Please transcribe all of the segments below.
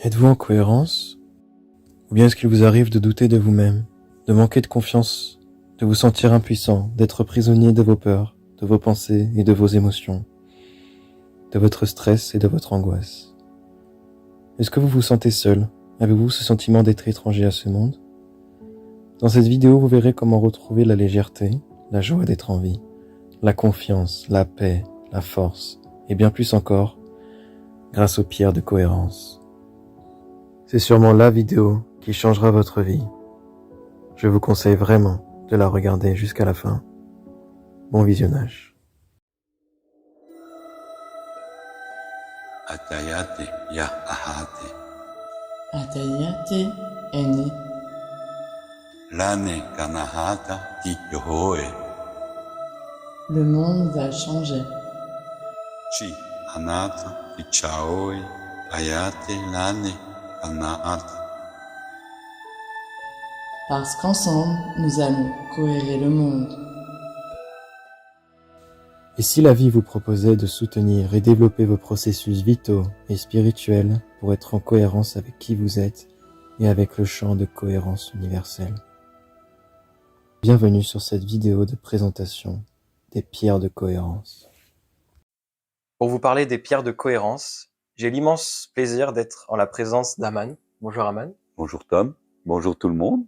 Êtes-vous en cohérence? Ou bien est-ce qu'il vous arrive de douter de vous-même, de manquer de confiance, de vous sentir impuissant, d'être prisonnier de vos peurs, de vos pensées et de vos émotions, de votre stress et de votre angoisse? Est-ce que vous vous sentez seul? Avez-vous ce sentiment d'être étranger à ce monde? Dans cette vidéo, vous verrez comment retrouver la légèreté, la joie d'être en vie, la confiance, la paix, la force, et bien plus encore, grâce aux pierres de cohérence. C'est sûrement la vidéo qui changera votre vie. Je vous conseille vraiment de la regarder jusqu'à la fin. Bon visionnage. Atayate ya ahate. Atayate eni. Lane kanahata ti yohoe. Le monde va changer. Chi anata ti chaoe. Ayate lane kanahata. Parce qu'ensemble, nous allons cohérer le monde. Et si la vie vous proposait de soutenir et développer vos processus vitaux et spirituels pour être en cohérence avec qui vous êtes et avec le champ de cohérence universelle? Bienvenue sur cette vidéo de présentation des pierres de cohérence. Pour vous parler des pierres de cohérence, j'ai l'immense plaisir d'être en la présence d'Aman. Bonjour Aman. Bonjour Tom, bonjour tout le monde.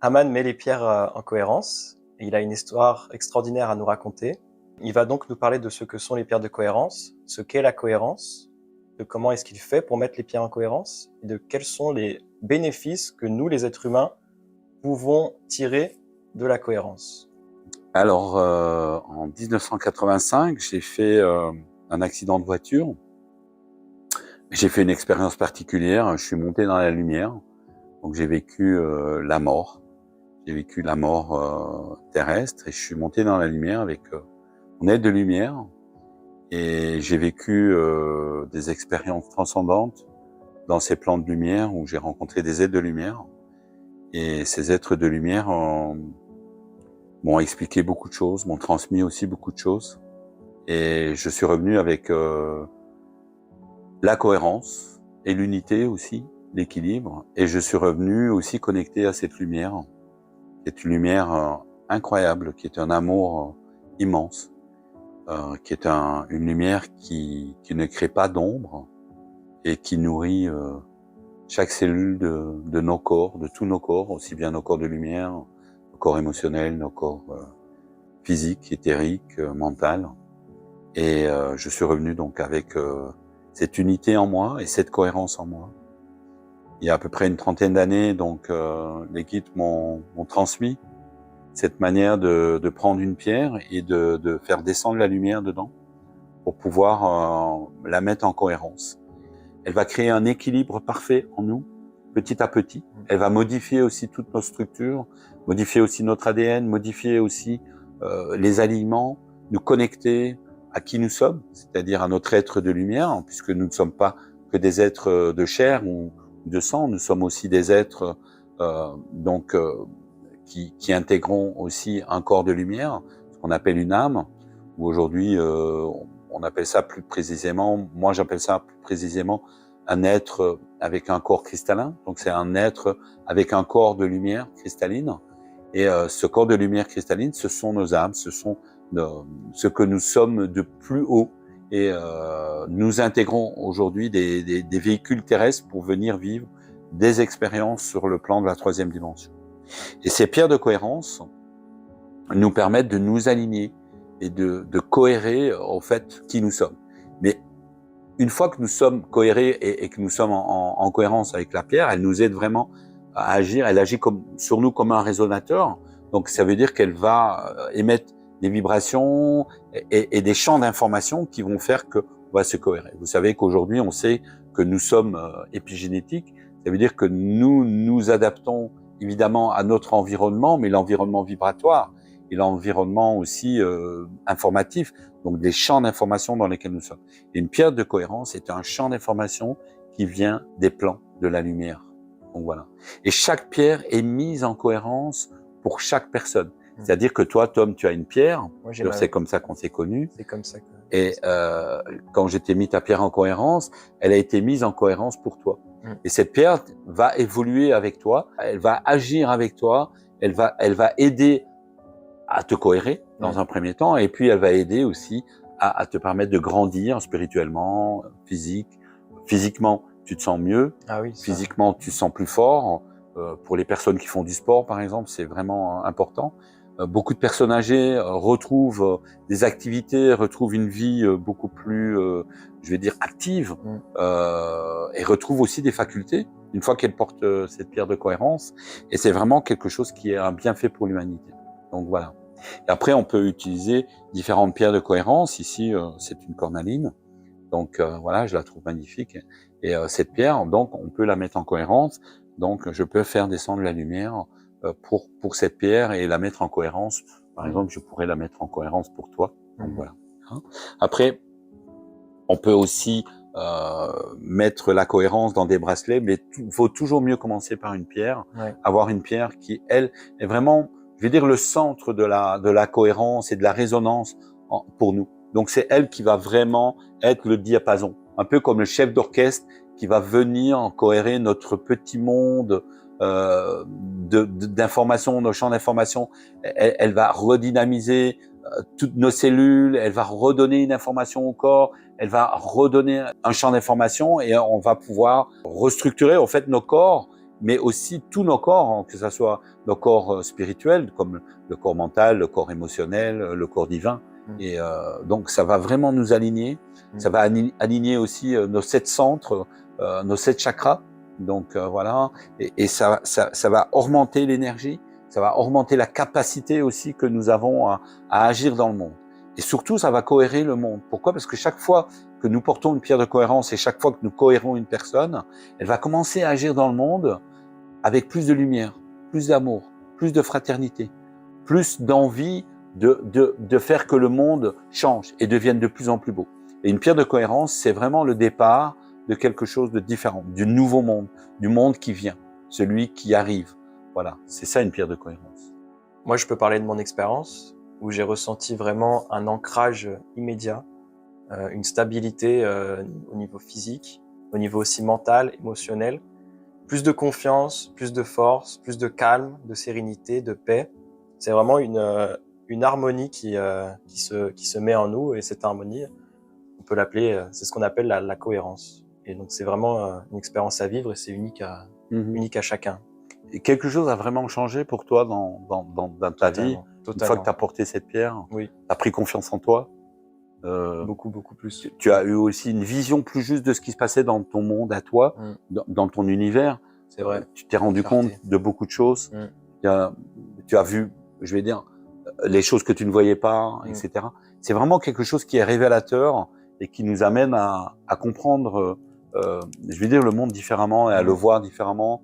Aman met les pierres en cohérence et il a une histoire extraordinaire à nous raconter. Il va donc nous parler de ce que sont les pierres de cohérence, ce qu'est la cohérence, de comment est-ce qu'il fait pour mettre les pierres en cohérence et de quels sont les bénéfices que nous, les êtres humains, pouvons tirer de la cohérence. Alors, en 1985, j'ai fait un accident de voiture. J'ai fait une expérience particulière, je suis monté dans la lumière, donc j'ai vécu la mort. J'ai vécu la mort terrestre et je suis monté dans la lumière avec mon aide de lumière et j'ai vécu des expériences transcendantes dans ces plans de lumière où j'ai rencontré des êtres de lumière et ces êtres de lumière m'ont expliqué beaucoup de choses, m'ont transmis aussi beaucoup de choses et je suis revenu avec la cohérence et l'unité aussi, l'équilibre et je suis revenu aussi connecté à cette lumière incroyable, qui est un amour immense, qui est une lumière qui ne crée pas d'ombre et qui nourrit chaque cellule de nos corps, de tous nos corps, aussi bien nos corps de lumière, nos corps émotionnels, nos corps physiques, éthériques, mentaux. Et je suis revenu donc avec cette unité en moi et cette cohérence en moi. Il y a à peu près une trentaine d'années, donc les guides m'ont transmis cette manière de prendre une pierre et de faire descendre la lumière dedans pour pouvoir la mettre en cohérence. Elle va créer un équilibre parfait en nous, petit à petit. Elle va modifier aussi toutes nos structures, modifier aussi notre ADN, modifier aussi les aliments, nous connecter à qui nous sommes, c'est-à-dire à notre être de lumière, puisque nous ne sommes pas que des êtres de chair ou de sang, nous sommes aussi des êtres qui intégrons aussi un corps de lumière, ce qu'on appelle une âme, ou aujourd'hui on appelle ça plus précisément, moi j'appelle ça plus précisément un être avec un corps cristallin, donc c'est un être avec un corps de lumière cristalline, et ce corps de lumière cristalline, ce sont nos âmes, ce sont ce que nous sommes de plus haut, et nous intégrons aujourd'hui des véhicules terrestres pour venir vivre des expériences sur le plan de la troisième dimension. Et ces pierres de cohérence nous permettent de nous aligner et de cohérer au fait qui nous sommes. Mais une fois que nous sommes cohérés et que nous sommes en cohérence avec la pierre, elle nous aide vraiment à agir. Elle agit sur nous comme un résonateur. Donc ça veut dire qu'elle va émettre des vibrations et des champs d'information qui vont faire qu'on va se cohérer. Vous savez qu'aujourd'hui, on sait que nous sommes épigénétiques. Ça veut dire que nous nous adaptons évidemment à notre environnement, mais l'environnement vibratoire et l'environnement aussi informatif, donc des champs d'information dans lesquels nous sommes. Et une pierre de cohérence est un champ d'information qui vient des plans de la lumière. Donc voilà. Et chaque pierre est mise en cohérence pour chaque personne. C'est-à-dire que toi, Tom, tu as une pierre. Moi, j'ai C'est comme ça qu'on s'est connus. C'est comme ça que... Et quand j'ai mis ta pierre en cohérence, elle a été mise en cohérence pour toi. Et cette pierre va évoluer avec toi, elle va agir avec toi, elle va aider à te cohérer dans un premier temps, et puis elle va aider aussi à te permettre de grandir spirituellement, physiquement, tu te sens mieux. Ah oui, ça... Physiquement, tu te sens plus fort. Pour les personnes qui font du sport, par exemple, c'est vraiment important. Beaucoup de personnes âgées retrouvent des activités, retrouvent une vie beaucoup plus, je vais dire, active, et retrouvent aussi des facultés une fois qu'elles portent cette pierre de cohérence. Et c'est vraiment quelque chose qui est un bienfait pour l'humanité. Donc voilà. Et après, on peut utiliser différentes pierres de cohérence. Ici, c'est une cornaline. Donc voilà, je la trouve magnifique. Et cette pierre, donc, on peut la mettre en cohérence. Donc, je peux faire descendre la lumière pour cette pierre et la mettre en cohérence. Par exemple, je pourrais la mettre en cohérence pour toi. Donc voilà. Après, on peut aussi mettre la cohérence dans des bracelets, mais il faut toujours mieux commencer par une pierre. Avoir une pierre qui, elle, est vraiment, je vais dire, le centre de la cohérence et de la résonance pour nous. Donc, c'est elle qui va vraiment être le diapason. Un peu comme le chef d'orchestre qui va venir cohérer notre petit monde d'informations, nos champs d'informations. Elle va redynamiser toutes nos cellules, elle va redonner une information au corps, elle va redonner un champ d'information et on va pouvoir restructurer en fait nos corps, mais aussi tous nos corps, que ce soit nos corps spirituels comme le corps mental, le corps émotionnel, le corps divin. Et donc ça va vraiment nous aligner, ça va aligner aussi nos 7 centres, nos 7 chakras. Donc voilà, et ça va augmenter l'énergie, ça va augmenter la capacité aussi que nous avons à agir dans le monde. Et surtout, ça va cohérer le monde. Pourquoi? Parce que chaque fois que nous portons une pierre de cohérence et chaque fois que nous cohérons une personne, elle va commencer à agir dans le monde avec plus de lumière, plus d'amour, plus de fraternité, plus d'envie de faire que le monde change et devienne de plus en plus beau. Et une pierre de cohérence, c'est vraiment le départ de quelque chose de différent, du nouveau monde, du monde qui vient, celui qui arrive. Voilà, c'est ça une pierre de cohérence. Moi, je peux parler de mon expérience où j'ai ressenti vraiment un ancrage immédiat, une stabilité au niveau physique, au niveau aussi mental, émotionnel, plus de confiance, plus de force, plus de calme, de sérénité, de paix. C'est vraiment une harmonie qui se met en nous, et cette harmonie, on peut l'appeler, c'est ce qu'on appelle la cohérence. Et donc c'est vraiment une expérience à vivre et c'est unique à chacun. Et quelque chose a vraiment changé pour toi dans ta vie, une fois que tu as porté cette pierre? Oui. Tu as pris confiance en toi? Beaucoup plus. Tu as eu aussi une vision plus juste de ce qui se passait dans ton monde à toi, dans ton univers. C'est vrai. Tu t'es rendu compte de beaucoup de choses. Tu as vu, je vais dire, les choses que tu ne voyais pas, etc. C'est vraiment quelque chose qui est révélateur et qui nous amène à comprendre, je vais dire, le monde différemment et à le voir différemment.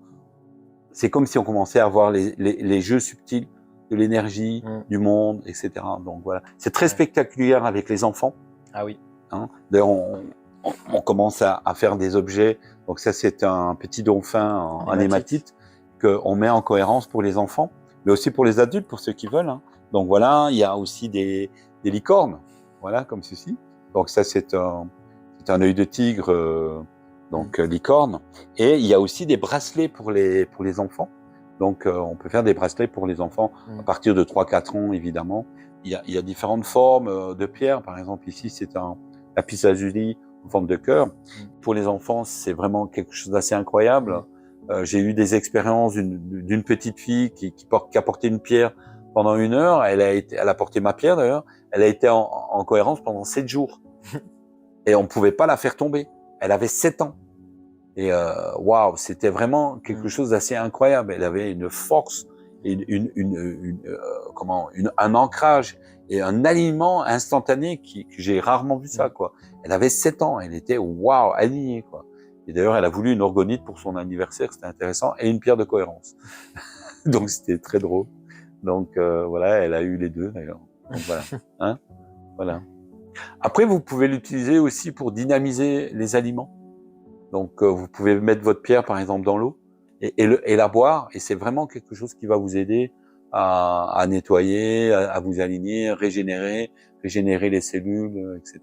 C'est comme si on commençait à voir les jeux subtils de l'énergie, du monde, etc. Donc voilà, c'est très spectaculaire avec les enfants. Ah oui. Hein. D'ailleurs, on commence à faire des objets. Donc ça, c'est un petit dauphin en hématite qu'on met en cohérence pour les enfants, mais aussi pour les adultes, pour ceux qui veulent. Hein. Donc voilà, il y a aussi des licornes, voilà, comme ceci. Donc ça, c'est un œil de tigre, donc licorne. Et il y a aussi des bracelets pour les enfants. Donc on peut faire des bracelets pour les enfants à partir de 3-4 ans, évidemment. Il y a différentes formes de pierres. Par exemple, ici, c'est un lapis lazuli en forme de cœur. Pour les enfants, c'est vraiment quelque chose d'assez incroyable. J'ai eu des expériences d'une petite fille qui a porté une pierre pendant 1 heure. Elle a porté ma pierre d'ailleurs. Elle a été en cohérence pendant 7 jours. Et on pouvait pas la faire tomber. Elle avait 7 ans. Et waouh, c'était vraiment quelque chose d'assez incroyable. Elle avait une force, un ancrage et un alignement instantané que j'ai rarement vu ça, quoi. Elle avait 7 ans, elle était waouh, alignée, quoi. Et d'ailleurs, elle a voulu une orgonite pour son anniversaire, c'était intéressant, et une pierre de cohérence. Donc c'était très drôle. Donc voilà, elle a eu les deux d'ailleurs. Donc voilà, hein, voilà. Après, vous pouvez l'utiliser aussi pour dynamiser les aliments. Donc, vous pouvez mettre votre pierre, par exemple, dans l'eau et la boire. Et c'est vraiment quelque chose qui va vous aider à nettoyer, à vous aligner, régénérer les cellules, etc.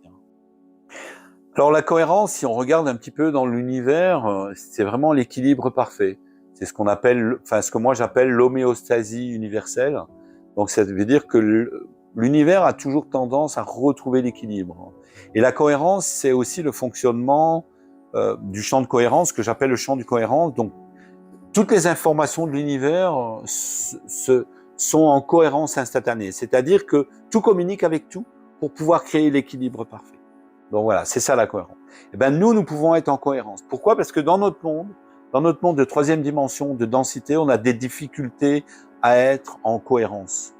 Alors la cohérence, si on regarde un petit peu dans l'univers, c'est vraiment l'équilibre parfait. C'est ce qu'on appelle, enfin ce que moi j'appelle l'homéostasie universelle. Donc ça veut dire que l'univers a toujours tendance à retrouver l'équilibre. Et la cohérence, c'est aussi le fonctionnement du champ de cohérence que j'appelle le champ de cohérence. Donc toutes les informations de l'univers sont en cohérence instantanée. C'est-à-dire que tout communique avec tout pour pouvoir créer l'équilibre parfait. Donc voilà, c'est ça la cohérence. Et ben nous pouvons être en cohérence. Pourquoi? Parce que dans notre monde de troisième dimension, de densité, on a des difficultés à être en cohérence.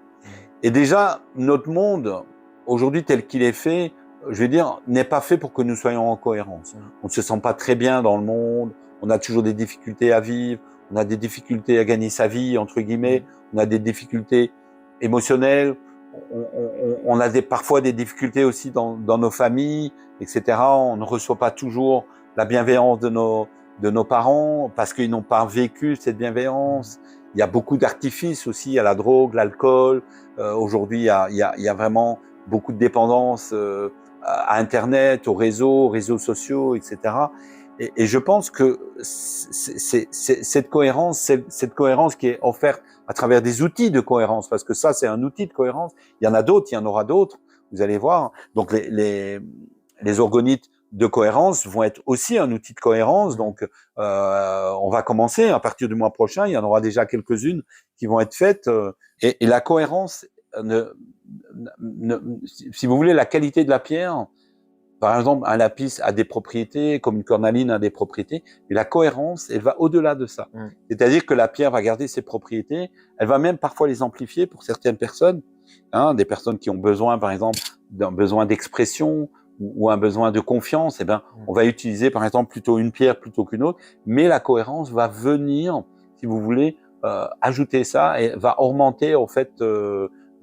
Et déjà, notre monde, aujourd'hui tel qu'il est fait, je vais dire, n'est pas fait pour que nous soyons en cohérence. On ne se sent pas très bien dans le monde, on a toujours des difficultés à vivre, on a des difficultés à gagner sa vie, entre guillemets, on a des difficultés émotionnelles, on a parfois des difficultés aussi dans nos familles, etc. On ne reçoit pas toujours la bienveillance de nos parents parce qu'ils n'ont pas vécu cette bienveillance. Il y a beaucoup d'artifices aussi, il y a la drogue, l'alcool. Aujourd'hui, il y a vraiment beaucoup de dépendance à Internet, aux réseaux sociaux, etc. Et je pense que c'est cette cohérence qui est offerte à travers des outils de cohérence, parce que ça, c'est un outil de cohérence. Il y en a d'autres, il y en aura d'autres, vous allez voir. Donc, les orgonites de cohérence vont être aussi un outil de cohérence. Donc, on va commencer à partir du mois prochain. Il y en aura déjà quelques-unes qui vont être faites. Et la cohérence, si vous voulez, la qualité de la pierre, par exemple, un lapis a des propriétés, comme une cornaline a des propriétés, mais la cohérence, elle va au-delà de ça. C'est-à-dire que la pierre va garder ses propriétés, elle va même parfois les amplifier pour certaines personnes, des personnes qui ont besoin, par exemple, d'un besoin d'expression ou un besoin de confiance, on va utiliser, par exemple, plutôt une pierre plutôt qu'une autre, mais la cohérence va venir, si vous voulez, ajouter ça et va augmenter, en fait,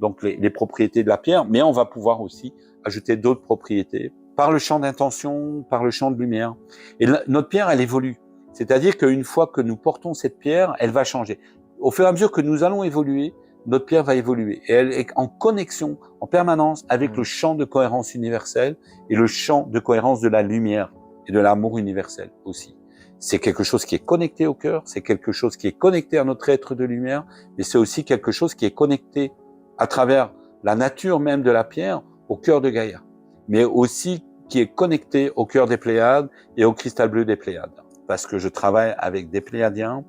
donc les propriétés de la pierre, mais on va pouvoir aussi ajouter d'autres propriétés par le champ d'intention, par le champ de lumière. Et notre pierre, elle évolue. C'est-à-dire qu'une fois que nous portons cette pierre, elle va changer. Au fur et à mesure que nous allons évoluer, notre pierre va évoluer. Et elle est en connexion, en permanence, avec le champ de cohérence universel et le champ de cohérence de la lumière et de l'amour universel aussi. C'est quelque chose qui est connecté au cœur, c'est quelque chose qui est connecté à notre être de lumière, mais c'est aussi quelque chose qui est connecté à travers la nature même de la pierre au cœur de Gaïa, mais aussi qui est connecté au cœur des Pléiades et au cristal bleu des Pléiades. Parce que je travaille avec des Pléiadiens,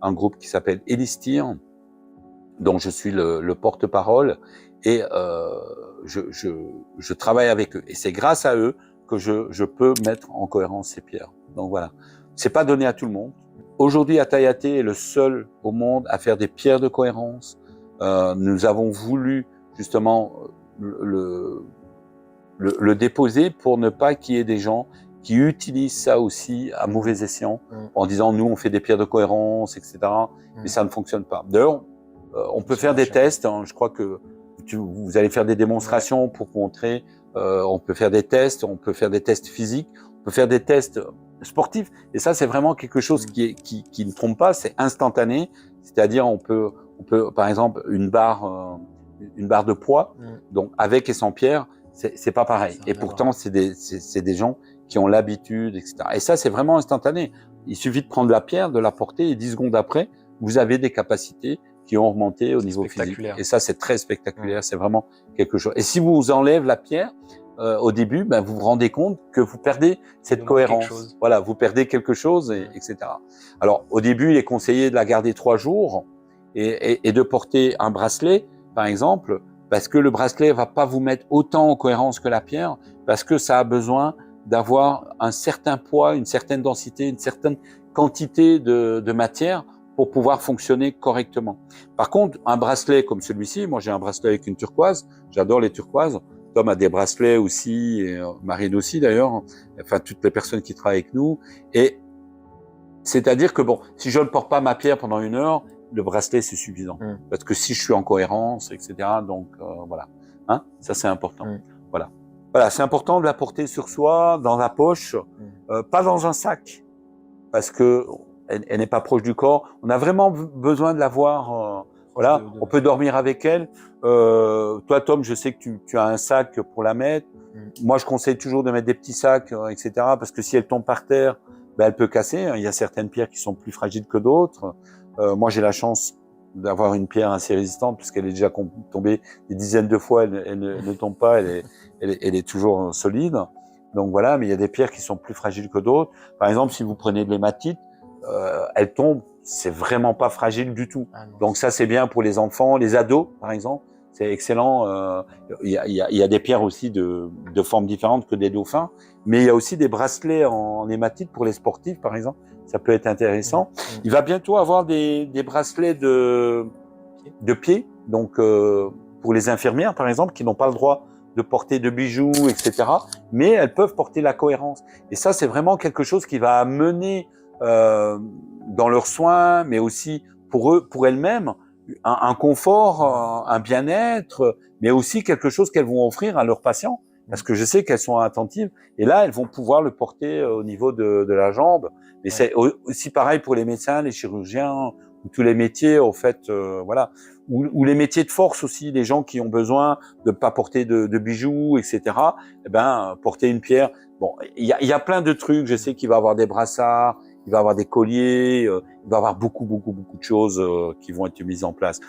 un groupe qui s'appelle Elistir, dont je suis le porte-parole, et je travaille avec eux. Et c'est grâce à eux que je peux mettre en cohérence ces pierres. Donc voilà. C'est pas donné à tout le monde. Aujourd'hui, Atayate est le seul au monde à faire des pierres de cohérence. Nous avons voulu justement le déposer pour ne pas qu'il y ait des gens qui utilisent ça aussi à mauvais escient en disant nous on fait des pierres de cohérence, etc. Mais ça ne fonctionne pas. D'ailleurs, on peut faire des tests. Je crois que vous allez faire des démonstrations pour montrer. On peut faire des tests. On peut faire des tests physiques. On peut faire des tests sportifs. Et ça, c'est vraiment quelque chose qui ne trompe pas. C'est instantané. C'est-à-dire, on peut par exemple une barre de poids, donc avec et sans pierre. C'est pas pareil. Et pourtant, c'est des gens qui ont l'habitude, etc. Et ça, c'est vraiment instantané. Il suffit de prendre la pierre, de la porter, et 10 secondes après, vous avez des capacités qui ont augmenté au niveau physique. Et ça, c'est très spectaculaire. C'est vraiment quelque chose. Et si vous enlèvez la pierre, au début, vous vous rendez compte que vous perdez cette cohérence. Voilà, vous perdez quelque chose, etc. Alors, au début, il est conseillé de la garder 3 jours et de porter un bracelet, par exemple, parce que le bracelet va pas vous mettre autant en cohérence que la pierre, parce que ça a besoin d'avoir un certain poids, une certaine densité, une certaine quantité de matière pour pouvoir fonctionner correctement. Par contre, un bracelet comme celui-ci, moi j'ai un bracelet avec une turquoise, j'adore les turquoises, Tom a des bracelets aussi, et Marine aussi d'ailleurs, enfin toutes les personnes qui travaillent avec nous, et c'est-à-dire que bon, si je ne porte pas ma pierre pendant 1 heure, le bracelet c'est suffisant, parce que si je suis en cohérence, etc., donc voilà, ça c'est important, voilà, c'est important de la porter sur soi, dans la poche, pas dans un sac, parce que elle n'est pas proche du corps. On a vraiment besoin de l'avoir Voilà, de- on peut dormir avec elle. Toi, Tom, je sais que tu as un sac pour la mettre. Moi, je conseille toujours de mettre des petits sacs, etc. Parce que si elle tombe par terre, ben, elle peut casser. Il y a certaines pierres qui sont plus fragiles que d'autres. Moi, j'ai la chance d'avoir une pierre assez résistante puisqu'elle est déjà tombée des dizaines de fois. Elle ne tombe pas. Elle est toujours solide. Donc voilà, mais il y a des pierres qui sont plus fragiles que d'autres. Par exemple, si vous prenez de l'hématite, elle tombe, c'est vraiment pas fragile du tout. Ah non. Donc ça, c'est bien pour les enfants, les ados, par exemple. C'est excellent. Il y a des pierres aussi de formes différentes que des dauphins, mais il y a aussi des bracelets en hématite pour les sportifs, par exemple. Ça peut être intéressant. Il va bientôt avoir des bracelets de pied, donc pour les infirmières, par exemple, qui n'ont pas le droit de porter de bijoux, etc. Mais elles peuvent porter la cohérence. Et ça, c'est vraiment quelque chose qui va amener dans leurs soins, mais aussi pour eux, pour elles-mêmes, un confort, un bien-être, mais aussi quelque chose qu'elles vont offrir à leurs patients, parce que je sais qu'elles sont attentives. Et là, elles vont pouvoir le porter au niveau de la jambe. Mais c'est aussi pareil pour les médecins, les chirurgiens, tous les métiers, en fait, voilà. Ou les métiers de force aussi, les gens qui ont besoin de pas porter de bijoux, etc. Eh ben, porter une pierre. Bon, il y a plein de trucs. Je sais qu'il va y avoir des brassards, il va y avoir des colliers, il va y avoir beaucoup de choses qui vont être mises en place.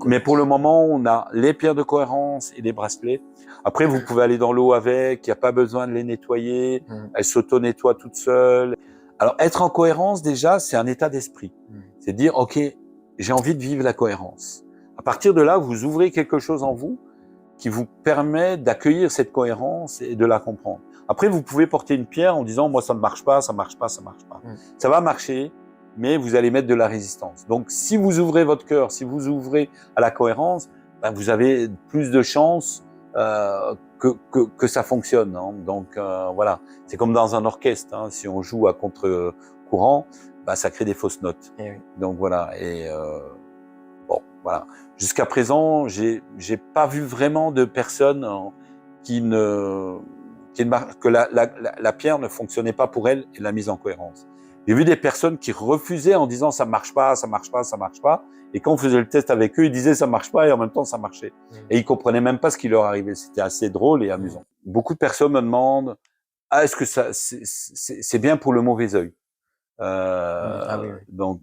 Mais pour le moment, on a les pierres de cohérence et les bracelets. Après, vous pouvez aller dans l'eau avec, il n'y a pas besoin de les nettoyer, elles s'auto-nettoient toutes seules. Alors, être en cohérence, déjà, c'est un état d'esprit. C'est dire, OK, j'ai envie de vivre la cohérence. À partir de là, vous ouvrez quelque chose en vous qui vous permet d'accueillir cette cohérence et de la comprendre. Après, vous pouvez porter une pierre en disant, moi, ça ne marche pas, ça marche pas, ça marche pas. Ça va marcher, mais vous allez mettre de la résistance. Donc, si vous ouvrez votre cœur, si vous ouvrez à la cohérence, ben, vous avez plus de chances que ça fonctionne. Hein. Donc, voilà. C'est comme dans un orchestre. Hein. Si on joue à contre-courant, ben, ça crée des fausses notes. Et oui. Donc, voilà. Et bon, voilà. Jusqu'à présent, j'ai pas vu vraiment de personnes que la pierre ne fonctionnait pas pour elle et la mise en cohérence. J'ai vu des personnes qui refusaient en disant ça marche pas, ça marche pas, ça marche pas. Et quand on faisait le test avec eux, ils disaient ça marche pas et en même temps ça marchait. Et ils comprenaient même pas ce qui leur arrivait. C'était assez drôle et amusant. Beaucoup de personnes me demandent est-ce que ça c'est bien pour le mauvais œil. Oui. Donc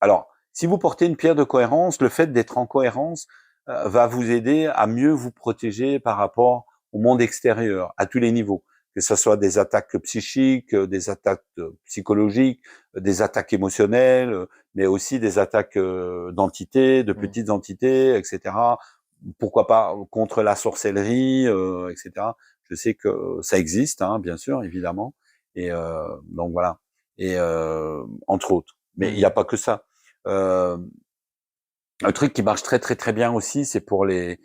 alors si vous portez une pierre de cohérence, le fait d'être en cohérence va vous aider à mieux vous protéger par rapport au monde extérieur, à tous les niveaux, que ce soit des attaques psychiques, des attaques psychologiques, des attaques émotionnelles, mais aussi des attaques d'entités, de petites entités, etc. Pourquoi pas contre la sorcellerie, etc. Je sais que ça existe, hein, bien sûr, évidemment. Et donc voilà. Et entre autres. Mais il n'y a pas que ça. Un truc qui marche très bien aussi, c'est pour les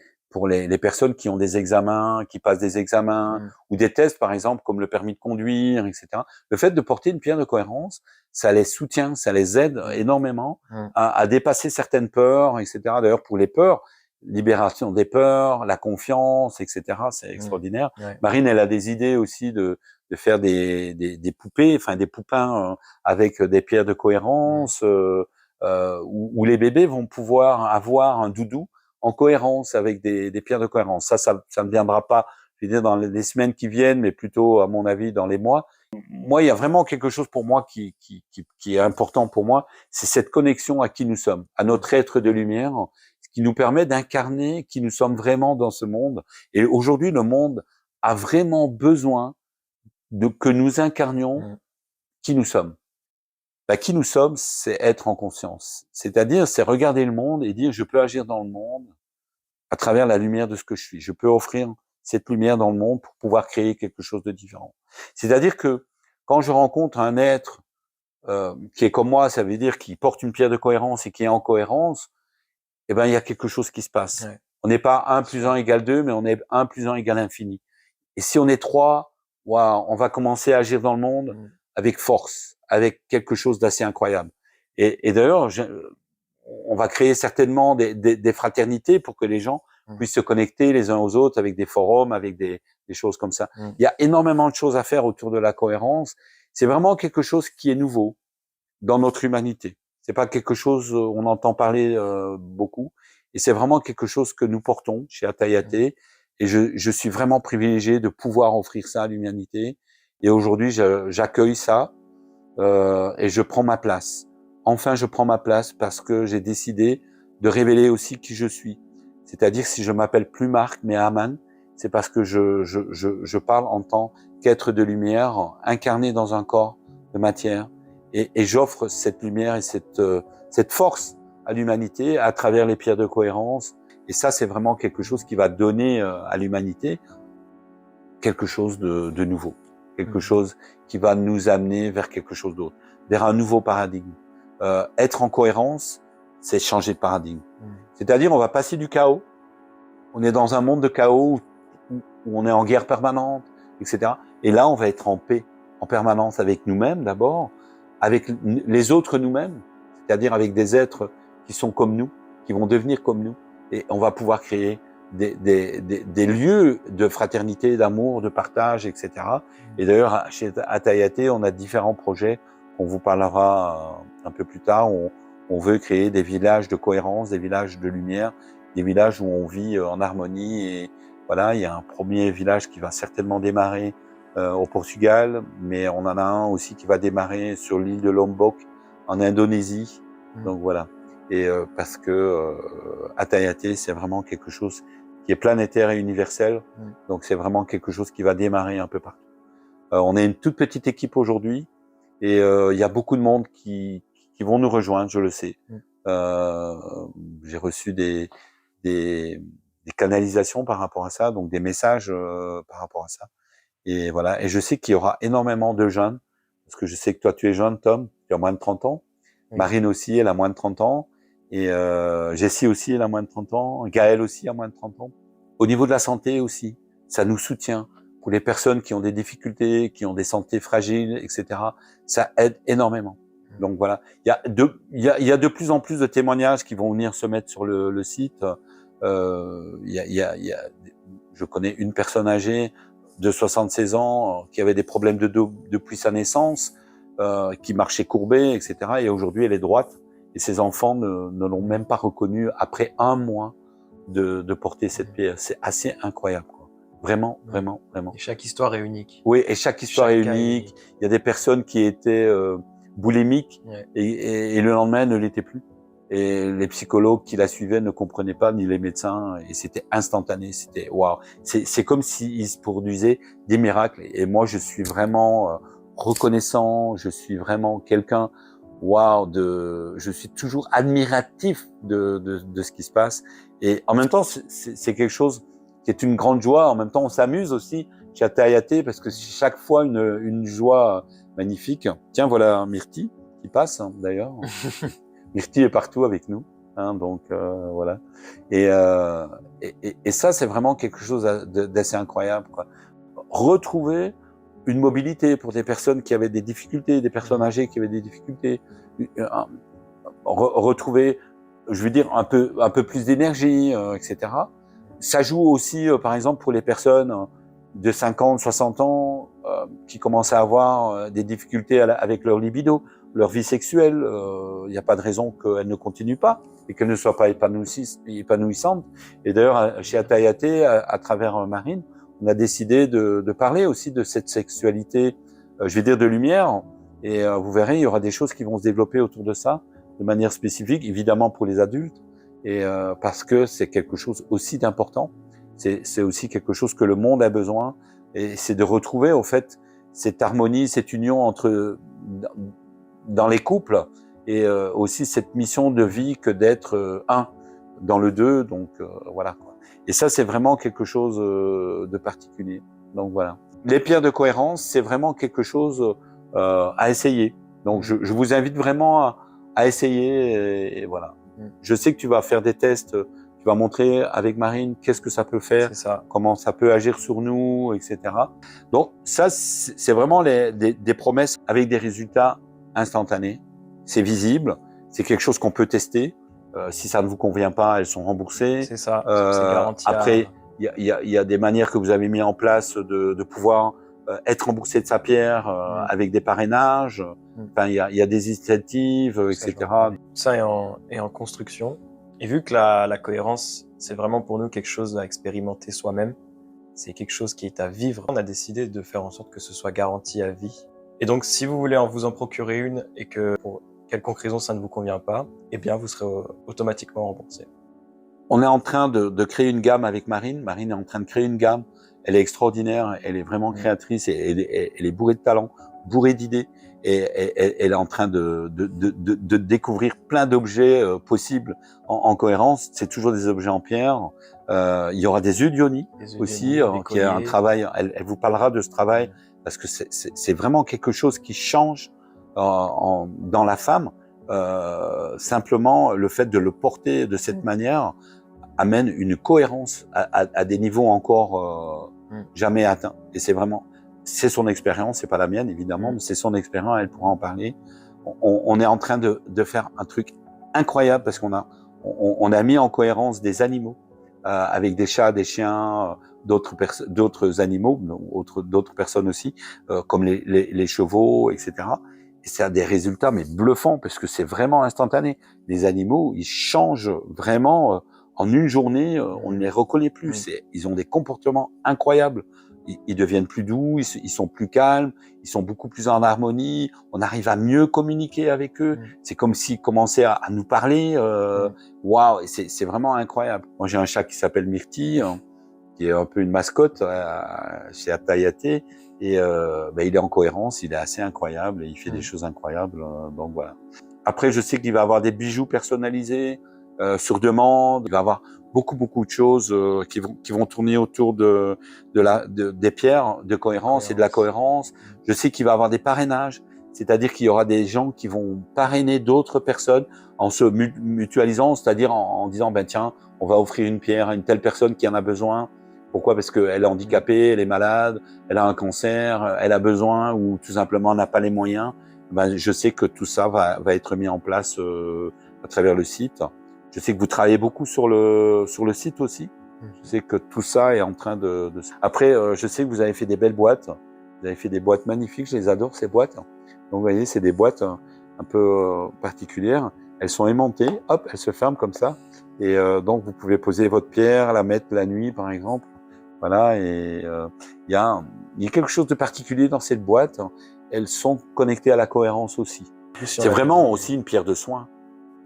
personnes qui ont des examens, qui passent des examens ou des tests, par exemple, comme le permis de conduire, etc. Le fait de porter une pierre de cohérence, ça les soutient, ça les aide énormément à dépasser certaines peurs, etc. D'ailleurs, pour les peurs, libération des peurs, la confiance, etc. C'est extraordinaire. Marine, elle a des idées aussi de faire des poupées, enfin des poupins avec des pierres de cohérence. Où les bébés vont pouvoir avoir un doudou en cohérence avec des pierres de cohérence. Ça ne viendra pas, je veux dire, dans les semaines qui viennent, mais plutôt, à mon avis, dans les mois. Moi, il y a vraiment quelque chose pour moi qui est important pour moi, c'est cette connexion à qui nous sommes, à notre être de lumière, ce qui nous permet d'incarner qui nous sommes vraiment dans ce monde. Et aujourd'hui, le monde a vraiment besoin que nous incarnions qui nous sommes. Qui nous sommes, c'est être en conscience. C'est-à-dire, c'est regarder le monde et dire, je peux agir dans le monde à travers la lumière de ce que je suis. Je peux offrir cette lumière dans le monde pour pouvoir créer quelque chose de différent. C'est-à-dire que quand je rencontre un être qui est comme moi, ça veut dire qui porte une pierre de cohérence et qui est en cohérence, eh ben, il y a quelque chose qui se passe. On n'est pas 1 + 1 = 2, mais on est 1 + 1 = infini. Et si on est 3, on va commencer à agir dans le monde avec force, avec quelque chose d'assez incroyable. Et d'ailleurs, on va créer certainement des fraternités pour que les gens puissent se connecter les uns aux autres avec des forums, avec des choses comme ça. Il y a énormément de choses à faire autour de la cohérence. C'est vraiment quelque chose qui est nouveau dans notre humanité. C'est pas quelque chose, on entend parler beaucoup. Et c'est vraiment quelque chose que nous portons chez Atayate. Et je suis vraiment privilégié de pouvoir offrir ça à l'humanité. Et aujourd'hui, j'accueille ça et je prends ma place. Enfin, je prends ma place parce que j'ai décidé de révéler aussi qui je suis. C'est-à-dire, si je m'appelle plus Marc, mais Aman, c'est parce que je parle en tant qu'être de lumière, incarné dans un corps de matière. Et j'offre cette lumière et cette force à l'humanité à travers les pierres de cohérence. Et ça, c'est vraiment quelque chose qui va donner à l'humanité quelque chose de nouveau. Quelque chose qui va nous amener vers quelque chose d'autre, vers un nouveau paradigme. Être en cohérence, c'est changer de paradigme. C'est-à-dire, on va passer du chaos. On est dans un monde de chaos où on est en guerre permanente, etc. Et là, on va être en paix, en permanence avec nous-mêmes d'abord, avec les autres nous-mêmes, c'est-à-dire avec des êtres qui sont comme nous, qui vont devenir comme nous. Et on va pouvoir créer des lieux de fraternité, d'amour, de partage, etc. Et d'ailleurs, chez Atayate, on a différents projets. On vous parlera un peu plus tard. On veut créer des villages de cohérence, des villages de lumière, des villages où on vit en harmonie. Et voilà, il y a un premier village qui va certainement démarrer au Portugal, mais on en a un aussi qui va démarrer sur l'île de Lombok, en Indonésie. Donc voilà. Et parce que Atayate, c'est vraiment quelque chose qui est planétaire et universel. Donc c'est vraiment quelque chose qui va démarrer un peu partout. On est une toute petite équipe aujourd'hui et il y a beaucoup de monde qui vont nous rejoindre, je le sais. J'ai reçu des canalisations par rapport à ça, donc des messages par rapport à ça. Et voilà. Et je sais qu'il y aura énormément de jeunes, parce que je sais que toi tu es jeune, Tom, tu as moins de 30 ans. Marine aussi, elle a moins de 30 ans. Et Jessie aussi, elle a moins de 30 ans. Gaël aussi a moins de 30 ans. Au niveau de la santé aussi, ça nous soutient. Pour les personnes qui ont des difficultés, qui ont des santé fragiles, etc., ça aide énormément. Donc voilà, il y a de plus en plus de témoignages qui vont venir se mettre sur le site. Je connais une personne âgée de 76 ans qui avait des problèmes de dos depuis sa naissance, qui marchait courbée, etc. Et aujourd'hui, elle est droite. Et ses enfants ne l'ont même pas reconnue après un mois de porter cette pierre. C'est assez incroyable, quoi. Vraiment, vraiment, vraiment. Et chaque histoire est unique. Oui, et chaque histoire est unique. Il y a des personnes qui étaient boulimiques et le lendemain ne l'étaient plus. Et les psychologues qui la suivaient ne comprenaient pas, ni les médecins, et c'était instantané. C'était waouh. C'est comme s'ils se produisaient des miracles. Et moi, je suis vraiment reconnaissant. Je suis vraiment quelqu'un. Waouh, je suis toujours admiratif de ce qui se passe. Et en même temps, c'est quelque chose qui est une grande joie. En même temps, on s'amuse aussi chez Atayate parce que c'est chaque fois une joie magnifique. Tiens, voilà Myrti qui passe d'ailleurs. Myrti est partout avec nous, donc voilà. Et ça, c'est vraiment quelque chose d'assez incroyable, quoi. Retrouver une mobilité pour des personnes qui avaient des difficultés, des personnes âgées qui avaient des difficultés, retrouver, je veux dire, un peu plus d'énergie, etc. Ça joue aussi, par exemple, pour les personnes de 50, 60 ans qui commencent à avoir des difficultés avec leur libido, leur vie sexuelle. Il n'y a pas de raison qu'elles ne continuent pas et qu'elles ne soient pas épanouissantes. Et d'ailleurs, chez Atayate, à travers Marine, on a décidé de parler aussi de cette sexualité, je vais dire de lumière, et vous verrez, il y aura des choses qui vont se développer autour de ça, de manière spécifique, évidemment pour les adultes, et parce que c'est quelque chose aussi d'important, c'est aussi quelque chose que le monde a besoin, et c'est de retrouver, au fait, cette harmonie, cette union dans les couples, et aussi cette mission de vie que d'être un dans le deux, donc voilà, quoi. Et ça, c'est vraiment quelque chose de particulier. Donc voilà. Les pierres de cohérence, c'est vraiment quelque chose à essayer. Donc je vous invite vraiment à essayer. Et voilà. Je sais que tu vas faire des tests. Tu vas montrer avec Marine qu'est-ce que ça peut faire, comment ça peut agir sur nous, etc. Donc ça, c'est vraiment des promesses avec des résultats instantanés. C'est visible. C'est quelque chose qu'on peut tester. Si ça ne vous convient pas, elles sont remboursées. C'est ça. C'est garanti. Après, il y a des manières que vous avez mis en place de pouvoir être remboursé de sa pierre avec des parrainages. Enfin, il y a des initiatives, etc. Tout ça est en construction. Et vu que la cohérence, c'est vraiment pour nous quelque chose à expérimenter soi-même, c'est quelque chose qui est à vivre, on a décidé de faire en sorte que ce soit garanti à vie. Et donc, si vous voulez vous en procurer une et que pour quelconque raison ça ne vous convient pas, eh bien, vous serez automatiquement remboursé. On est en train de créer une gamme avec Marine. Marine est en train de créer une gamme. Elle est extraordinaire. Elle est vraiment créatrice et elle est bourrée de talent, bourrée d'idées. Et elle est en train de découvrir plein d'objets possibles en cohérence. C'est toujours des objets en pierre. Il y aura des œufs d'Ioni aussi, qui est un travail. Elle vous parlera de ce travail parce que c'est vraiment quelque chose qui change dans la femme. Simplement, le fait de le porter de cette manière amène une cohérence à des niveaux encore jamais atteints. Et c'est son expérience, c'est pas la mienne évidemment, mais c'est son expérience, elle pourra en parler. On est en train de faire un truc incroyable parce qu'on a mis en cohérence des animaux avec des chats, des chiens, d'autres animaux, d'autres personnes aussi, comme les chevaux, etc. Et ça a des résultats mais bluffants parce que c'est vraiment instantané. Les animaux, ils changent vraiment en une journée, on ne les reconnaît plus. Ils ont des comportements incroyables. Ils deviennent plus doux, ils sont plus calmes, ils sont beaucoup plus en harmonie. On arrive à mieux communiquer avec eux. C'est comme s'ils commençaient à nous parler. Waouh, et c'est vraiment incroyable. Moi, j'ai un chat qui s'appelle Myrtille, qui est un peu une mascotte chez Atayaté. Et il est en cohérence, il est assez incroyable et il fait des choses incroyables. Donc voilà. Après, je sais qu'il va avoir des bijoux personnalisés sur demande. Il va avoir beaucoup de choses qui vont tourner autour des pierres de cohérence et de la cohérence. Je sais qu'il va avoir des parrainages, c'est-à-dire qu'il y aura des gens qui vont parrainer d'autres personnes en se mutualisant, c'est-à-dire en disant tiens, on va offrir une pierre à une telle personne qui en a besoin. Pourquoi? Parce qu'elle est handicapée, elle est malade, elle a un cancer, elle a besoin ou tout simplement n'a pas les moyens. Je sais que tout ça va être mis en place à travers le site. Je sais que vous travaillez beaucoup sur le site aussi. Je sais que tout ça est en train de... Après, je sais que vous avez fait des belles boîtes. Vous avez fait des boîtes magnifiques. Je les adore, ces boîtes. Donc, vous voyez, c'est des boîtes un peu particulières. Elles sont aimantées. Hop, elles se ferment comme ça. Et donc, vous pouvez poser votre pierre, la mettre la nuit, par exemple. Voilà. Et il y a quelque chose de particulier dans cette boîte. Elles sont connectées à la cohérence aussi. C'est vraiment aussi une pierre de soin.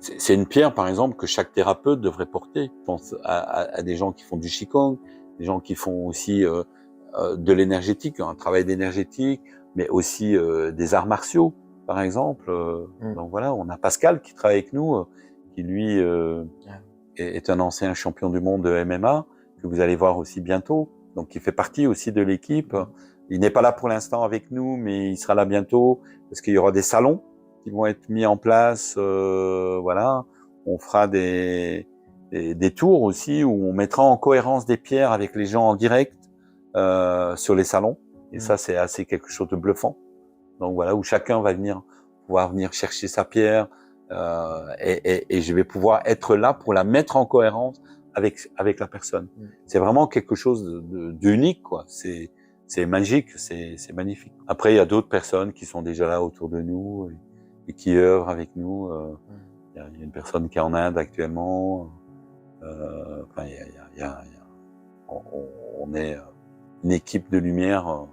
C'est une pierre, par exemple, que chaque thérapeute devrait porter. Je pense à des gens qui font du Qigong, des gens qui font aussi de l'énergétique, un travail d'énergétique, mais aussi des arts martiaux, par exemple. Donc voilà, on a Pascal qui travaille avec nous, qui lui est un ancien champion du monde de MMA, que vous allez voir aussi bientôt. Donc il fait partie aussi de l'équipe. Il n'est pas là pour l'instant avec nous, mais il sera là bientôt, parce qu'il y aura des salons qui vont être mis en place, voilà. On fera des tours aussi où on mettra en cohérence des pierres avec les gens en direct sur les salons. Et ça, c'est assez quelque chose de bluffant. Donc voilà, où chacun va pouvoir venir chercher sa pierre et je vais pouvoir être là pour la mettre en cohérence avec la personne. C'est vraiment quelque chose d'unique, quoi. C'est magique, c'est magnifique. Après, il y a d'autres personnes qui sont déjà là autour de nous et qui œuvrent avec nous. Il y a une personne qui est en Inde actuellement. Enfin, on est une équipe de lumière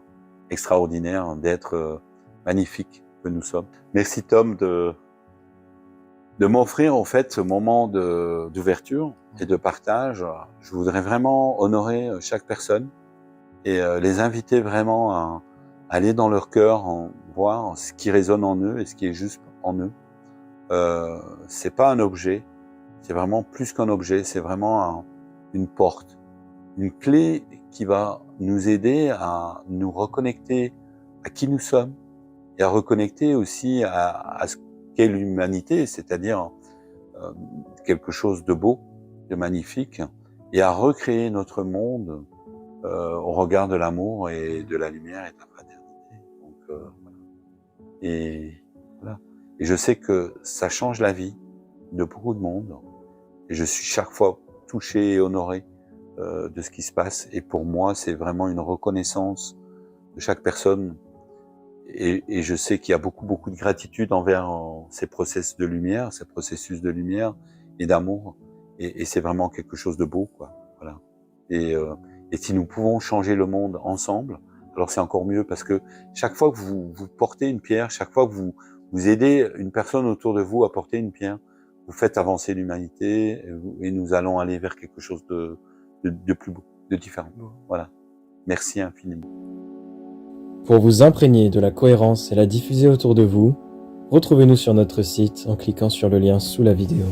extraordinaire, d'êtres magnifiques que nous sommes. Merci Tom de m'offrir en fait ce moment d'ouverture et de partage. Je voudrais vraiment honorer chaque personne et les inviter vraiment à aller dans leur cœur, voir ce qui résonne en eux et ce qui est juste en eux. C'est pas un objet, c'est vraiment plus qu'un objet, c'est vraiment une porte, une clé qui va nous aider à nous reconnecter à qui nous sommes et à reconnecter aussi à ce qu'est l'humanité, c'est-à-dire quelque chose de beau, de magnifique, et à recréer notre monde au regard de l'amour et de la lumière et de la fraternité. Donc, voilà. Et voilà. Et je sais que ça change la vie de beaucoup de monde. Et je suis chaque fois touché et honoré de ce qui se passe. Et pour moi, c'est vraiment une reconnaissance de chaque personne Et je sais qu'il y a beaucoup de gratitude envers ces processus de lumière et d'amour. Et c'est vraiment quelque chose de beau, quoi. Voilà. Et si nous pouvons changer le monde ensemble, alors c'est encore mieux, parce que chaque fois que vous portez une pierre, chaque fois que vous aidez une personne autour de vous à porter une pierre, vous faites avancer l'humanité, et nous allons aller vers quelque chose de plus beau, de différent. Voilà. Merci infiniment. Pour vous imprégner de la cohérence et la diffuser autour de vous, retrouvez-nous sur notre site en cliquant sur le lien sous la vidéo.